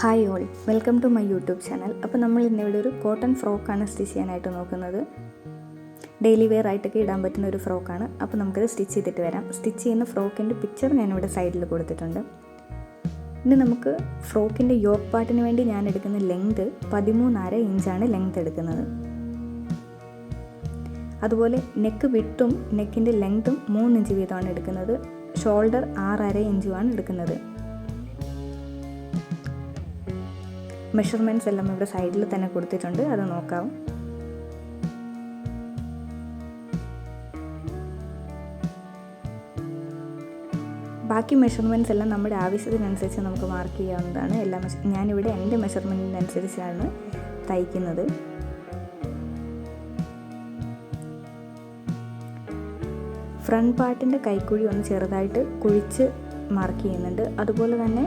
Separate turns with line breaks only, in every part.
Hi all, welcome to my YouTube channel. അപ്പോൾ നമ്മൾ ഇന്നിവിടെ ഒരു കോട്ടൺ ഫ്രോക്കാണ് സ്റ്റിച്ച് ചെയ്യാനായിട്ട് നോക്കുന്നത്. ഡെയിലി വെയർ ആയിട്ടൊക്കെ ഇടാൻ പറ്റുന്ന ഒരു ഫ്രോക്കാണ്. അപ്പോൾ നമുക്കത് സ്റ്റിച്ച് ചെയ്തിട്ട് വരാം. സ്റ്റിച്ച് ചെയ്യുന്ന ഫ്രോക്കിൻ്റെ പിക്ചർ ഞാനിവിടെ സൈഡിൽ കൊടുത്തിട്ടുണ്ട്. ഇനി നമുക്ക് ഫ്രോക്കിൻ്റെ യോക്ക് പാർട്ടിന് വേണ്ടി ഞാൻ എടുക്കുന്ന ലെങ്ത് 13.5 ഇഞ്ചാണ് ലെങ്ത് എടുക്കുന്നത്. അതുപോലെ നെക്ക് വിട്ടും നെക്കിൻ്റെ ലെങ്ത്തും 3 ഇഞ്ച് വീതമാണ് എടുക്കുന്നത്. ഷോൾഡർ 6.5 ഇഞ്ചുമാണ് എടുക്കുന്നത്. മെഷർമെൻറ്റ്സ് എല്ലാം ഇവിടെ സൈഡിൽ തന്നെ കൊടുത്തിട്ടുണ്ട്, അത് നോക്കാം. ബാക്കി മെഷർമെൻറ്റ്സ് എല്ലാം നമ്മുടെ ആവശ്യത്തിനനുസരിച്ച് നമുക്ക് മാർക്ക് ചെയ്യാവുന്നതാണ്. ഞാനിവിടെ എൻ്റെ മെഷർമെൻറ്റിനനുസരിച്ചാണ് തയ്ക്കുന്നത്. ഫ്രണ്ട് പാർട്ടിൻ്റെ കൈക്കുഴി ഒന്ന് ചെറുതായിട്ട് കുഴിച്ച് മാർക്ക് ചെയ്യുന്നുണ്ട്. അതുപോലെ തന്നെ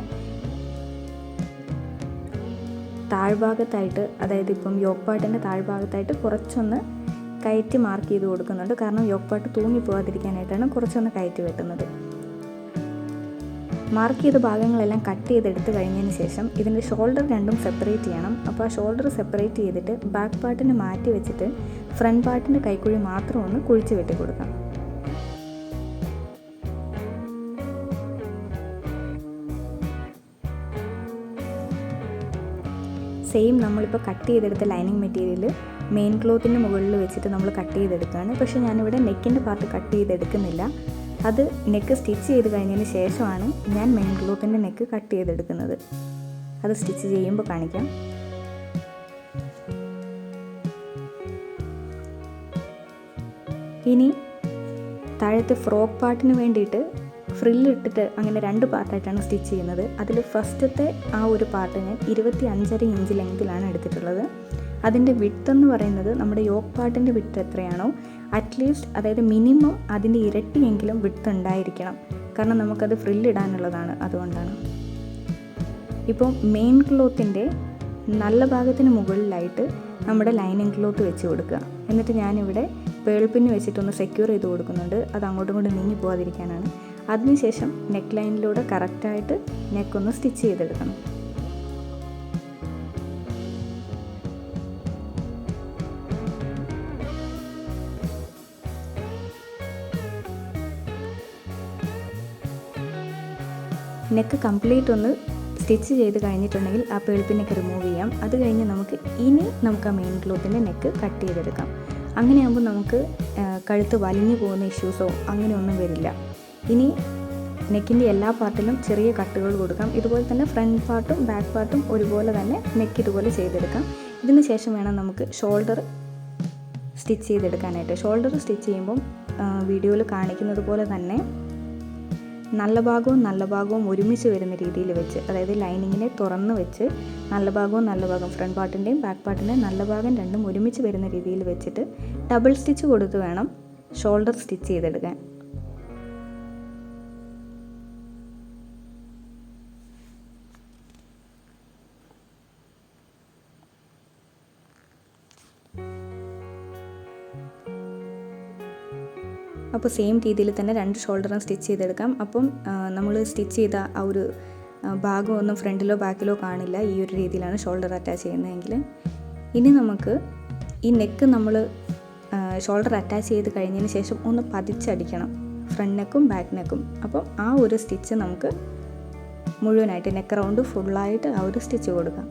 താഴ്ഭാഗത്തായിട്ട്, അതായത് ഇപ്പം യോക്ക് പാർട്ടിൻ്റെ താഴ്ഭാഗത്തായിട്ട് കുറച്ചൊന്ന് കയറ്റി മാർക്ക് ചെയ്ത് കൊടുക്കുന്നുണ്ട്. കാരണം യോക്ക് പാർട്ട് തൂങ്ങിപ്പോകാതിരിക്കാനായിട്ടാണ് കുറച്ചൊന്ന് കയറ്റി വെട്ടുന്നത്. മാർക്ക് ചെയ്ത ഭാഗങ്ങളെല്ലാം കട്ട് ചെയ്തെടുത്ത് കഴിഞ്ഞതിന് ശേഷം ഇതിൻ്റെ ഷോൾഡർ രണ്ടും സെപ്പറേറ്റ് ചെയ്യണം. അപ്പോൾ ആ ഷോൾഡർ സെപ്പറേറ്റ് ചെയ്തിട്ട് ബാക്ക് പാർട്ടിന് മാറ്റി വെച്ചിട്ട് ഫ്രണ്ട് പാർട്ടിൻ്റെ കൈക്കുഴി മാത്രം ഒന്ന് കുഴിച്ച് വെട്ടി കൊടുക്കാം. സെയിം നമ്മളിപ്പോൾ കട്ട് ചെയ്തെടുത്ത ലൈനിങ് മെറ്റീരിയൽ മെയിൻ ക്ലോത്തിൻ്റെ മുകളിൽ വെച്ചിട്ട് നമ്മൾ കട്ട് ചെയ്തെടുക്കുകയാണ്. പക്ഷേ ഞാനിവിടെ നെക്കിൻ്റെ പാർട്ട് കട്ട് ചെയ്തെടുക്കുന്നില്ല. അത് നെക്ക് സ്റ്റിച്ച് ചെയ്ത് കഴിഞ്ഞതിന് ശേഷമാണ് ഞാൻ മെയിൻ ക്ലോത്തിൻ്റെ നെക്ക് കട്ട് ചെയ്തെടുക്കുന്നത്. അത് സ്റ്റിച്ച് ചെയ്യുമ്പോൾ കാണിക്കാം. ഇനി താഴത്തെ ഫ്രോക്ക് പാർട്ടിന് വേണ്ടിയിട്ട് ഫ്രില്ലിട്ടിട്ട് അങ്ങനെ 2 പാർട്ടായിട്ടാണ് സ്റ്റിച്ച് ചെയ്യുന്നത്. അതിൽ ഫസ്റ്റത്തെ ആ ഒരു പാർട്ട് ഞാൻ 25.5 ഇഞ്ച് ലെങ്തിലാണ് എടുത്തിട്ടുള്ളത്. അതിൻ്റെ വിഡ്ത്ത് എന്ന് പറയുന്നത് നമ്മുടെ യോക്ക് പാർട്ടിൻ്റെ വിഡ്ത്ത് എത്രയാണോ അറ്റ്ലീസ്റ്റ്, അതായത് മിനിമം അതിൻ്റെ ഇരട്ടിയെങ്കിലും വിഡ്ത്ത് ഉണ്ടായിരിക്കണം. കാരണം നമുക്കത് ഫ്രില്ലിടാനുള്ളതാണ്, അതുകൊണ്ടാണ്. ഇപ്പോൾ മെയിൻ ക്ലോത്തിൻ്റെ നല്ല ഭാഗത്തിന് മുകളിലായിട്ട് നമ്മുടെ ലൈനിങ് ക്ലോത്ത് വെച്ച് കൊടുക്കുക. എന്നിട്ട് ഞാനിവിടെ പേൾപ്പിന് വെച്ചിട്ടൊന്ന് സെക്യൂർ ചെയ്ത് കൊടുക്കുന്നുണ്ട്. അത് അങ്ങോട്ടും ഇങ്ങോട്ടും നീങ്ങി പോകാതിരിക്കാനാണ്. അതിനുശേഷം നെക്ക് ലൈനിലൂടെ കറക്റ്റായിട്ട് നെക്കൊന്ന് സ്റ്റിച്ച് ചെയ്തെടുക്കണം. നെക്ക് കംപ്ലീറ്റ് ഒന്ന് സ്റ്റിച്ച് ചെയ്ത് കഴിഞ്ഞിട്ടുണ്ടെങ്കിൽ ആ പേൾപ്പിനൊക്കെ റിമൂവ് ചെയ്യാം. അത് കഴിഞ്ഞ് നമുക്ക് ആ മെയിൻ ക്ലോത്തിൻ്റെ നെക്ക് കട്ട് ചെയ്തെടുക്കാം. അങ്ങനെയാകുമ്പോൾ നമുക്ക് കഴുത്ത് വലിഞ്ഞു പോകുന്ന ഇഷ്യൂസോ അങ്ങനെയൊന്നും വരില്ല. ഇനി നെക്കിൻ്റെ എല്ലാ പാർട്ടിലും ചെറിയ കട്ടുകൾ കൊടുക്കാം. ഇതുപോലെ തന്നെ ഫ്രണ്ട് പാർട്ടും ബാക്ക് പാർട്ടും ഒരുപോലെ തന്നെ നെക്ക് ഇതുപോലെ ചെയ്തെടുക്കാം. ഇതിന് ശേഷം വേണം നമുക്ക് ഷോൾഡർ സ്റ്റിച്ച് ചെയ്തെടുക്കാനായിട്ട്. ഷോൾഡർ സ്റ്റിച്ച് ചെയ്യുമ്പം വീഡിയോയിൽ കാണിക്കുന്നത് പോലെ തന്നെ നല്ല ഭാഗവും ഒരുമിച്ച് വരുന്ന രീതിയിൽ വെച്ച്, അതായത് ലൈനിങ്ങിനെ തുറന്ന് വെച്ച് നല്ല ഭാഗം ഫ്രണ്ട് പാർട്ടിൻ്റെയും ബാക്ക് പാർട്ടിൻ്റെയും നല്ല ഭാഗം രണ്ടും ഒരുമിച്ച് വരുന്ന രീതിയിൽ വെച്ചിട്ട് ഡബിൾ സ്റ്റിച്ച് കൊടുത്ത് വേണം ഷോൾഡർ സ്റ്റിച്ച് ചെയ്തെടുക്കാൻ. അപ്പോൾ സെയിം രീതിയിൽ തന്നെ 2 ഷോൾഡറും സ്റ്റിച്ച് ചെയ്തെടുക്കാം. അപ്പം നമ്മൾ സ്റ്റിച്ച് ചെയ്ത ആ ഒരു ഭാഗമൊന്നും ഫ്രണ്ടിലോ ബാക്കിലോ കാണില്ല. ഈ ഒരു രീതിയിലാണ് ഷോൾഡർ അറ്റാച്ച് ചെയ്യുന്നതെങ്കിൽ. ഇനി നമുക്ക് ഈ നെക്ക് നമ്മൾ ഷോൾഡർ അറ്റാച്ച് ചെയ്ത് കഴിഞ്ഞതിന് ശേഷം ഒന്ന് പതിച്ചടിക്കണം, ഫ്രണ്ട് നെക്കും ബാക്ക് നെക്കും. അപ്പം ആ ഒരു സ്റ്റിച്ച് നമുക്ക് മുഴുവനായിട്ട് നെക്ക് റൗണ്ട് ഫുള്ളായിട്ട് ആ ഒരു സ്റ്റിച്ച് കൊടുക്കാം.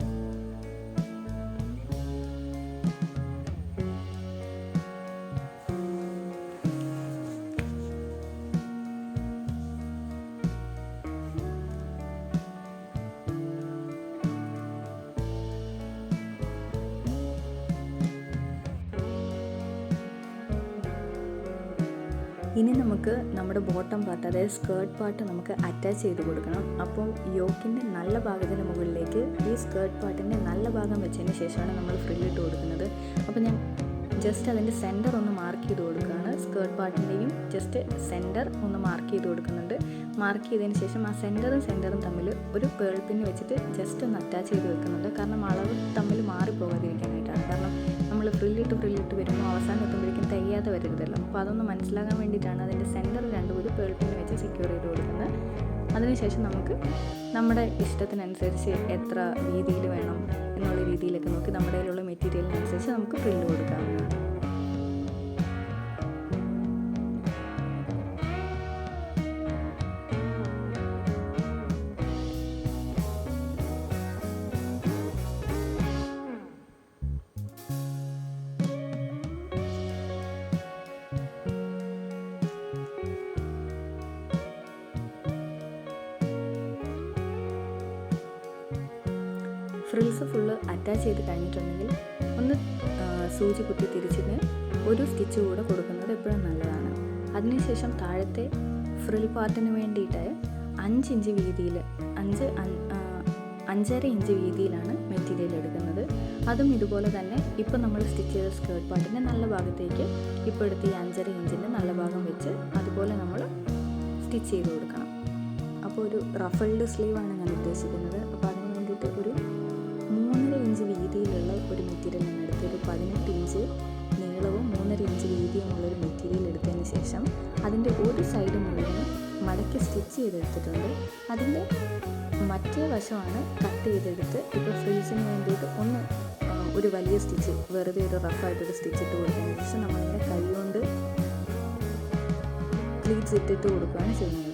ഇനി നമുക്ക് നമ്മുടെ ബോട്ടം പാർട്ട്, അതായത് സ്കേർട്ട് പാർട്ട് നമുക്ക് അറ്റാച്ച് ചെയ്ത് കൊടുക്കണം. അപ്പം യോക്കിൻ്റെ നല്ല ഭാഗത്തിന് മുകളിലേക്ക് ഈ സ്കേർട്ട് പാർട്ടിൻ്റെ നല്ല ഭാഗം വെച്ചതിന് ശേഷമാണ് നമ്മൾ ഫ്രില്ലിട്ട് കൊടുക്കുന്നത്. അപ്പോൾ ഞാൻ ജസ്റ്റ് അതിൻ്റെ സെൻറ്റർ ഒന്ന് മാർക്ക് ചെയ്ത് കൊടുക്കുകയാണ്. സ്കേർട്ട് പാർട്ടിൻ്റെയും ജസ്റ്റ് സെൻറ്റർ ഒന്ന് മാർക്ക് ചെയ്ത് കൊടുക്കുന്നുണ്ട്. മാർക്ക് ചെയ്തതിന് ശേഷം ആ സെൻറ്ററും തമ്മിൽ ഒരു പേൾ പിന്ന് വെച്ചിട്ട് ജസ്റ്റ് ഒന്ന് അറ്റാച്ച് ചെയ്ത് വെക്കുന്നുണ്ട്. കാരണം അളവ് തമ്മിൽ മാറിപ്പോകാതിരിക്കാനായിട്ടാണ്. കാരണം നമ്മൾ ഫ്രില്ലിട്ട് വരുമ്പോൾ അവസാനം എത്തുമ്പോഴേക്കും തികയാതെ വരരുതല്ലോ. അപ്പോൾ അതൊന്ന് മനസ്സിലാകാൻ വേണ്ടിയിട്ടാണ് അതിൻ്റെ സെൻറ്റർ രണ്ടും ഒരു പേൾ പിന്ന് വെച്ച് സെക്യൂർ ചെയ്ത് കൊടുക്കുന്നത്. അതിനുശേഷം നമുക്ക് നമ്മുടെ ഇഷ്ടത്തിനനുസരിച്ച് എത്ര വീതിയിൽ വേണം എന്നുള്ള രീതിയിലൊക്കെ നോക്കി നമ്മുടെ കയ്യിലുള്ള മെറ്റീരിയലിനനുസരിച്ച് നമുക്ക് ഫ്രില്ല് കൊടുക്കാവുന്നതാണ്. ഫ്രിൽസ് ഫുള്ള് അറ്റാച്ച് ചെയ്ത് കഴിഞ്ഞിട്ടുണ്ടെങ്കിൽ ഒന്ന് സൂചി കുത്തി തിരിച്ചിട്ട് ഒരു സ്റ്റിച്ച് കൂടെ കൊടുക്കുന്നത് എപ്പോഴും നല്ലതാണ്. അതിനുശേഷം താഴത്തെ ഫ്രിൽ പാർട്ടിന് വേണ്ടിയിട്ട് 5 ഇഞ്ച് വീതിയിൽ 5.5 ഇഞ്ച് വീതിയിലാണ് മെറ്റീരിയൽ എടുക്കുന്നത്. അതും ഇതുപോലെ തന്നെ ഇപ്പോൾ നമ്മൾ സ്റ്റിച്ച് ചെയ്ത സ്കേർട്ട് പാർട്ടിൻ്റെ നല്ല ഭാഗത്തേക്ക് ഇപ്പോൾ എടുത്ത് ഈ 5.5 ഇഞ്ചിൻ്റെ നല്ല ഭാഗം വെച്ച് അതുപോലെ നമ്മൾ സ്റ്റിച്ച് ചെയ്ത് കൊടുക്കണം. അപ്പോൾ ഒരു റഫൾഡ് സ്ലീവാണ് ഞാൻ ഉദ്ദേശിക്കുന്നത്. അപ്പോൾ അതിന് വേണ്ടിയിട്ട് ഒരു 3.5 ഇഞ്ച് വീതിയിലുള്ള ഒരു മെറ്റീരിയൽ ഞാൻ എടുത്ത് ഒരു 18 ഇഞ്ച് നീളവും 3.5 ഇഞ്ച് വീതിയുമുള്ളൊരു മെറ്റീരിയൽ എടുത്തതിന് ശേഷം അതിൻ്റെ ഒരു സൈഡ് മുഴുവൻ മടക്കി സ്റ്റിച്ച് ചെയ്തെടുത്തിട്ടുണ്ട്. അതിൻ്റെ മറ്റേ വശമാണ് കട്ട് ചെയ്തെടുത്ത് ഇപ്പോൾ ഫ്രിൽസിന് വേണ്ടിയിട്ട് ഒരു വലിയ സ്റ്റിച്ച് വെറുതെ ഒരു റഫായിട്ടൊരു സ്റ്റിച്ച് ഇട്ട് കൊടുത്തതിന് ശേഷം നമ്മളിങ്ങനെ കൈ കൊണ്ട് പ്ലീറ്റ്സ് ഇട്ടിട്ട് കൊടുക്കുകയാണ് ചെയ്യുന്നത്.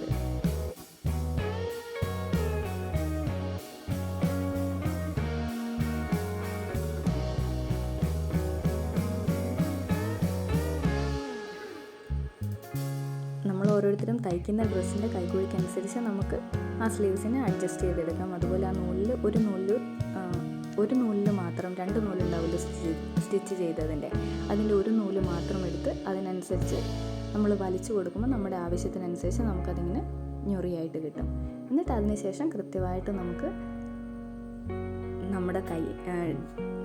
നമ്മൾ ഓരോരുത്തരും തയ്ക്കുന്ന ഡ്രസ്സിൻ്റെ കൈക്കുഴിക്കനുസരിച്ച് നമുക്ക് ആ സ്ലീവ്സിനെ അഡ്ജസ്റ്റ് ചെയ്തെടുക്കാം. അതുപോലെ ആ നൂലിൽ ഒരു നൂലിൽ മാത്രം 2 നൂലുണ്ടാവില്ല സ്റ്റിച്ച് ചെയ്തതിൻ്റെ, അതിൻ്റെ ഒരു നൂല് മാത്രം എടുത്ത് അതിനനുസരിച്ച് നമ്മൾ വലിച്ചു കൊടുക്കുമ്പോൾ നമ്മുടെ ആവശ്യത്തിനനുസരിച്ച് നമുക്കതിങ്ങനെ ഞൊറിയായിട്ട് കിട്ടും. എന്നിട്ട് അതിന് ശേഷം കൃത്യമായിട്ട് നമുക്ക് നമ്മുടെ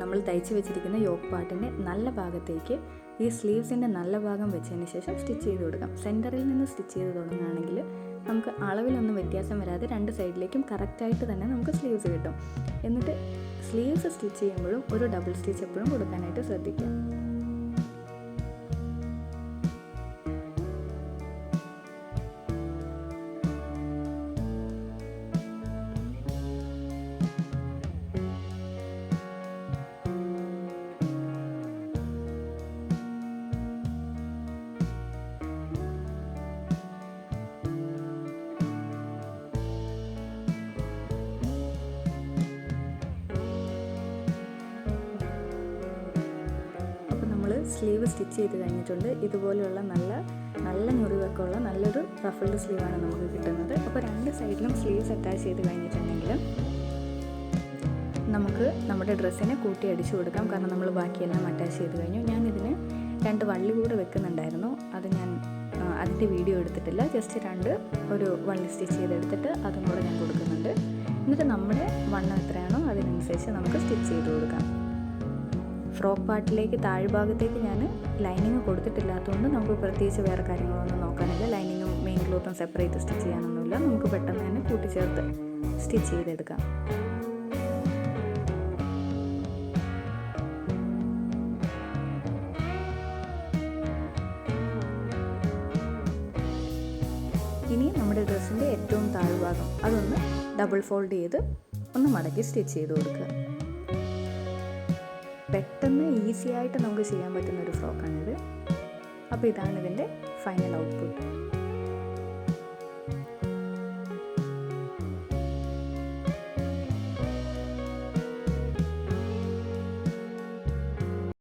നമ്മൾ തയ്ച്ച് വെച്ചിരിക്കുന്ന യോക്ക് പാർട്ടിൻ്റെ നല്ല ഭാഗത്തേക്ക് ഈ സ്ലീവ്സിൻ്റെ നല്ല ഭാഗം വെച്ചതിന് ശേഷം സ്റ്റിച്ച് ചെയ്ത് കൊടുക്കാം. സെൻറ്ററിൽ നിന്ന് സ്റ്റിച്ച് ചെയ്ത് തുടങ്ങുകയാണെങ്കിൽ നമുക്ക് അളവിലൊന്നും വ്യത്യാസം വരാതെ 2 സൈഡിലേക്കും കറക്റ്റായിട്ട് തന്നെ നമുക്ക് സ്ലീവ്സ് കിട്ടും. എന്നിട്ട് സ്ലീവ്സ് സ്റ്റിച്ച് ചെയ്യുമ്പോഴും ഒരു ഡബിൾ സ്റ്റിച്ച് എപ്പോഴും കൊടുക്കാനായിട്ട് ശ്രദ്ധിക്കുക. സ്ലീവ് സ്റ്റിച്ച് ചെയ്ത് കഴിഞ്ഞിട്ടുണ്ട്. ഇതുപോലെയുള്ള നല്ല ഞൊറിവൊക്കെ ഉള്ള നല്ലൊരു റഫിൾഡ് സ്ലീവാണ് നമുക്ക് കിട്ടുന്നത്. അപ്പോൾ 2 സൈഡിലും സ്ലീവ്സ് അറ്റാച്ച് ചെയ്ത് കഴിഞ്ഞിട്ടുണ്ടെങ്കിൽ നമുക്ക് നമ്മുടെ ഡ്രസ്സിനെ കൂട്ടി അടിച്ചു കൊടുക്കാം. കാരണം നമ്മൾ ബാക്കിയെല്ലാം അറ്റാച്ച് ചെയ്ത് കഴിഞ്ഞു. ഞാനിതിന് 2 വള്ളി കൂടെ വെക്കുന്നുണ്ടായിരുന്നു. അത് ഞാൻ അതിൻ്റെ വീഡിയോ എടുത്തിട്ടില്ല. ജസ്റ്റ് ഒരു വള്ളി സ്റ്റിച്ച് ചെയ്തെടുത്തിട്ട് അതും കൂടെ ഞാൻ കൊടുക്കുന്നുണ്ട്. എന്നിട്ട് നമ്മുടെ വണ്ണം എത്രയാണോ അതിനനുസരിച്ച് നമുക്ക് സ്റ്റിച്ച് ചെയ്ത് കൊടുക്കാം. ഫ്രോക്ക് പാർട്ടിലേക്ക് താഴ്ഭാഗത്തേക്ക് ഞാൻ ലൈനിങ് കൊടുത്തിട്ടില്ലാത്തതുകൊണ്ട് നമുക്ക് പ്രത്യേകിച്ച് വേറെ കാര്യങ്ങളൊന്നും നോക്കാനില്ല. ലൈനിങ്ങും മെയിൻ ക്ലോത്തും സെപ്പറേറ്റ് സ്റ്റിച്ച് ചെയ്യാനൊന്നുമില്ല. നമുക്ക് പെട്ടെന്ന് തന്നെ കൂട്ടിച്ചേർത്ത് സ്റ്റിച്ച് ചെയ്തെടുക്കാം. ഇനി നമ്മുടെ ഡ്രസ്സിൻ്റെ ഏറ്റവും താഴ്ഭാഗം അതൊന്ന് ഡബിൾ ഫോൾഡ് ചെയ്ത് ഒന്ന് മടക്കി സ്റ്റിച്ച് ചെയ്ത് കൊടുക്കുക. പെട്ടെന്ന് ഈസി ആയിട്ട് നമുക്ക് ചെയ്യാൻ പറ്റുന്ന ഒരു ഫ്രോക്കാണിത്. അപ്പോൾ ഇതാണ് ഇതിൻ്റെ ഫൈനൽ ഔട്ട്പുട്ട്.